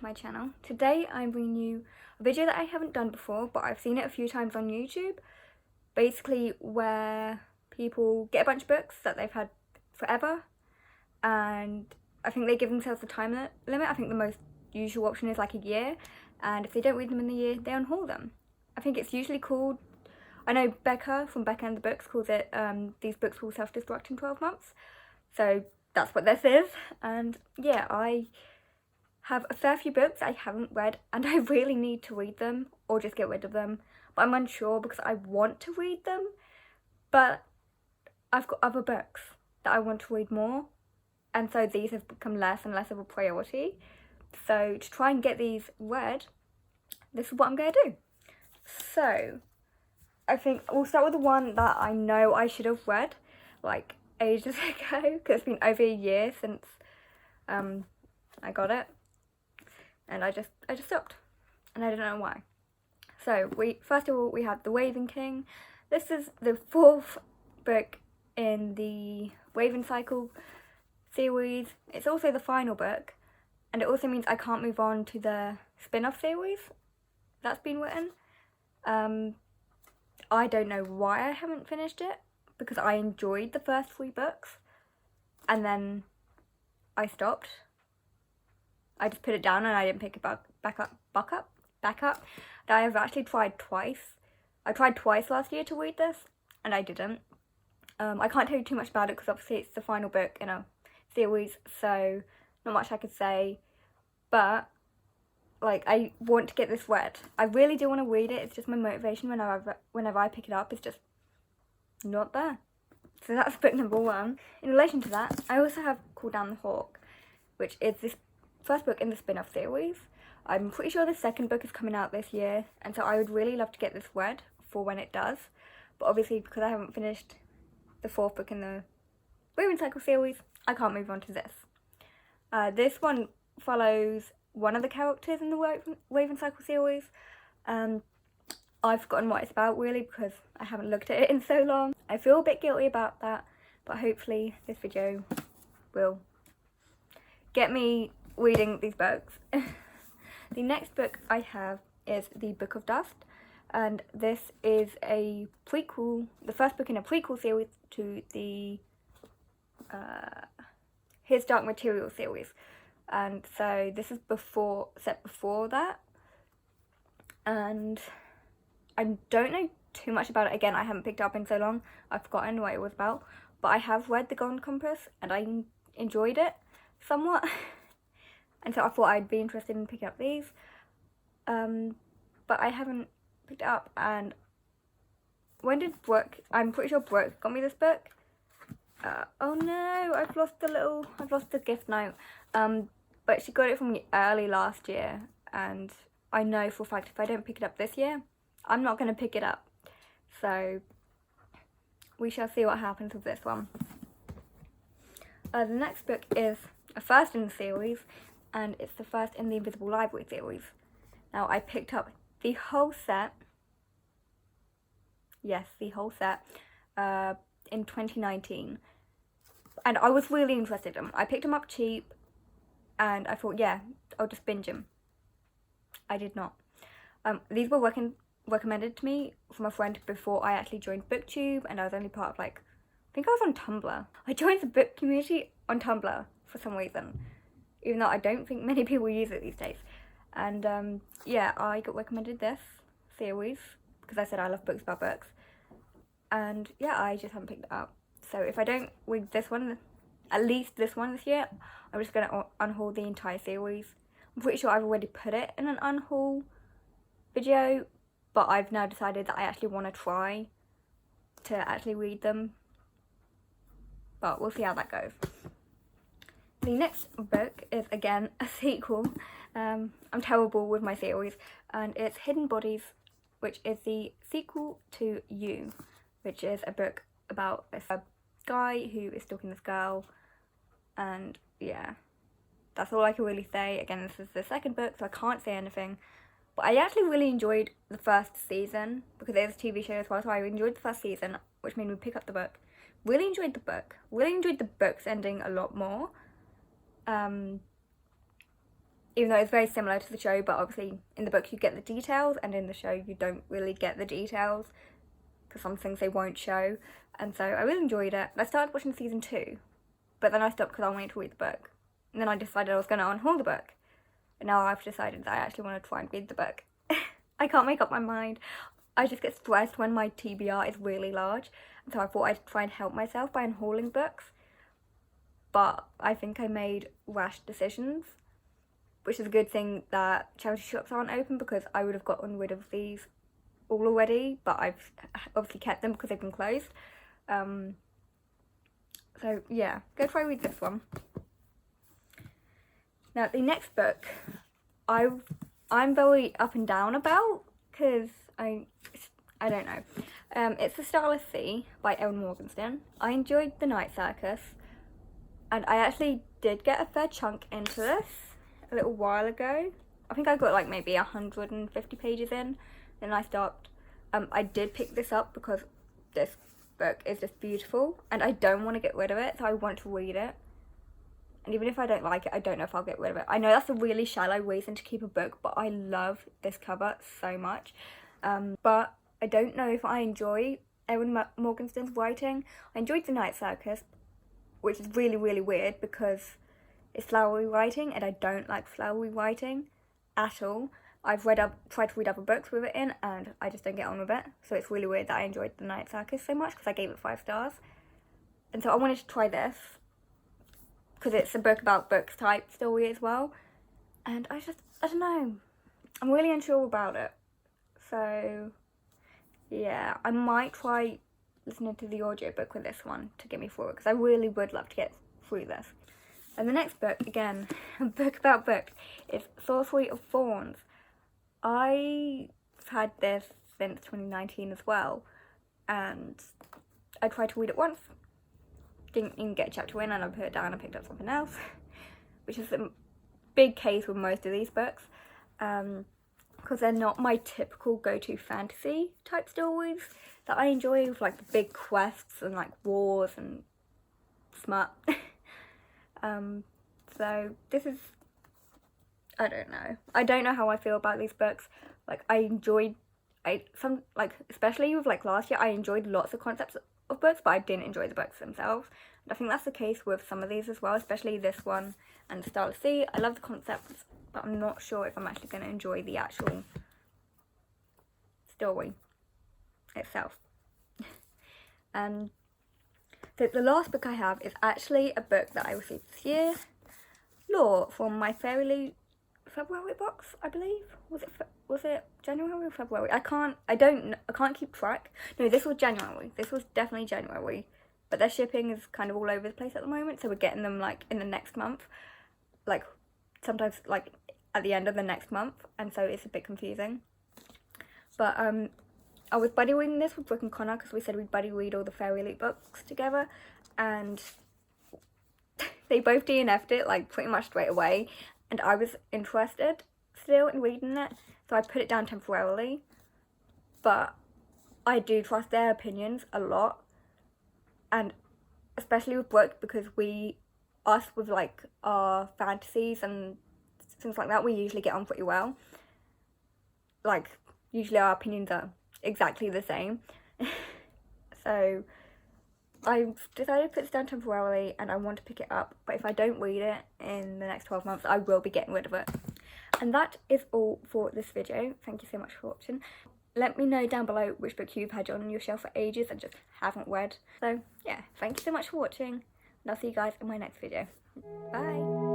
to my channel. Today I'm bringing you a video that I haven't done before, but I've seen it a few times on YouTube. Basically where people get a bunch of books that they've had forever, and I think they give themselves a time limit. I think the most usual option is like a year, and if they don't read them in the year, they unhaul them. I think it's usually called, I know Becca from Becca and the Books calls it, these books called Self-Destruct in 12 months. So that's what this is, and yeah, I have a fair few books I haven't read and I really need to read them or just get rid of them, but I'm unsure because I want to read them, but I've got other books that I want to read more, and so these have become less and less of a priority. So to try and get these read, this is what I'm going to do. So I think we'll start with the one that I know I should have read like ages ago, because it's been over a year since I got it, and I just stopped, and I don't know why. So first of all we have The Raven King. This is the 4th book in the Raven Cycle series. It's also the final book, and it also means I can't move on to the spin-off series that's been written. I don't know why I haven't finished it, because I enjoyed the first 3 books and then I stopped. I just put it down and I didn't pick it back up. I have actually tried twice. I tried twice last year to read this and I didn't. I can't tell you too much about it because obviously it's the final book in a series, so not much I could say, but like, I want to get this read. I really do want to read it. It's just my motivation whenever I pick it up is just not there. So that's book number 1. In relation to that, I also have Call Down the Hawk, which is this first book in the spin-off series. I'm pretty sure the second book is coming out this year, and so I would really love to get this read for when it does. But obviously, because I haven't finished the 4th book in the Raven Cycle series, I can't move on to this. This one follows one of the characters in the Raven Cycle series. I've forgotten what it's about really because I haven't looked at it in so long. I feel a bit guilty about that, but hopefully this video will get me reading these books. The next book I have is The Book of Dust, and this is a prequel, the first book in a prequel series to the His Dark Material series. And so this is set before that, and I don't know too much about it. Again, I haven't picked it up in so long, I've forgotten what it was about, but I have read The Golden Compass and I enjoyed it somewhat, and so I thought I'd be interested in picking up these, but I haven't picked it up. And when did Brooke, I'm pretty sure Brooke got me this book. Oh no, I've lost the gift note. But she got it from me early last year, and I know for a fact if I don't pick it up this year, I'm not going to pick it up. So we shall see what happens with this one. The next book is a first in the series, and it's the first in the Invisible Library series. Now I picked up the whole set, yes, the whole set, in 2019, and I was really interested in them. I picked them up cheap, and I thought, yeah, I'll just binge them. I did not. These were recommended to me from a friend before I actually joined booktube, and I was only part of, like, I think I was on Tumblr. I joined the book community on Tumblr for some reason, even though I don't think many people use it these days. And yeah, I got recommended this series because I said I love books about books, and yeah, I just haven't picked it up. So if I don't read this one, at least this one this year, I'm just going to unhaul the entire series. I'm pretty sure I've already put it in an unhaul video, but I've now decided that I actually want to try to actually read them. But we'll see how that goes. The next book is again a sequel. I'm terrible with my series, and it's Hidden Bodies, which is the sequel to You, which is a book about a guy who is stalking this girl. And yeah, that's all I can really say. Again, this is the second book, so I can't say anything, but I actually really enjoyed the first season because it is a TV show as well, so I enjoyed the first season, which made me pick up the book. Really enjoyed the book. Really enjoyed the book's ending a lot more. even though it's very similar to the show, but obviously in the book you get the details, and in the show you don't really get the details because some things they won't show. And so I really enjoyed it. I started watching season 2, but then I stopped because I wanted to read the book. And then I decided I was going to unhaul the book. And now I've decided that I actually want to try and read the book. I can't make up my mind. I just get stressed when my TBR is really large. And so I thought I'd try and help myself by unhauling books. But I think I made rash decisions, which is a good thing that charity shops aren't open, because I would have gotten rid of these all already, but I've obviously kept them because they've been closed. So yeah, go try read this one. Now the next book I'm very up and down about, because I don't know. It's The Starless Sea by Erin Morgenstern. I enjoyed The Night Circus, and I actually did get a fair chunk into this a little while ago. I think I got like maybe 150 pages in, then I stopped. I did pick this up because this book is just beautiful, and I don't want to get rid of it, so I want to read it. And even if I don't like it, I don't know if I'll get rid of it. I know that's a really shallow reason to keep a book, but I love this cover so much. But I don't know if I enjoy Erin Morgenstern's writing. I enjoyed The Night Circus, which is really, really weird because it's flowery writing, and I don't like flowery writing at all. I've tried to read other books with it in, and I just don't get on with it. So it's really weird that I enjoyed The Night Circus so much, because I gave it 5 stars. And so I wanted to try this, because it's a book about books type story as well. And I don't know. I'm really unsure about it. So yeah, I might try listening to the audiobook with this one to get me through it, because I really would love to get through this. And the next book, again, a book about books, is Sorcery of Thorns. I've had this since 2019 as well, and I tried to read it once, didn't even get a chapter in, and I put it down and picked up something else, which is a big case with most of these books, because they're not my typical go-to fantasy type stories that I enjoy, with like the big quests and like wars and smut. So this is, I don't know how I feel about these books. Like especially with like last year, I enjoyed lots of concepts of books, but I didn't enjoy the books themselves. And I think that's the case with some of these as well, especially this one and The Starless Sea. I love the concepts, but I'm not sure if I'm actually going to enjoy the actual story itself. And so the last book I have is actually a book that I received this year, Lore, from my February box, I believe. Was it January or February? I can't keep track. No, this was January. This was definitely January. But their shipping is kind of all over the place at the moment, so we're getting them like in the next month. Like sometimes like at the end of the next month, and so it's a bit confusing. But I was buddy reading this with Brooke and Connor, because we said we'd buddy read all the Fairy Elite books together, and they both DNF'd it like pretty much straight away, and I was interested still in reading it, so I put it down temporarily. But I do trust their opinions a lot, and especially with Brooke, because us with like our fantasies and things like that, we usually get on pretty well. Like usually our opinions are exactly the same. So I decided to put this down temporarily, and I want to pick it up, but if I don't read it in the next 12 months, I will be getting rid of it. And that is all for this video. Thank you so much for watching. Let me know down below which book you've had on your shelf for ages and just haven't read. So yeah, thank you so much for watching, and I'll see you guys in my next video. Bye!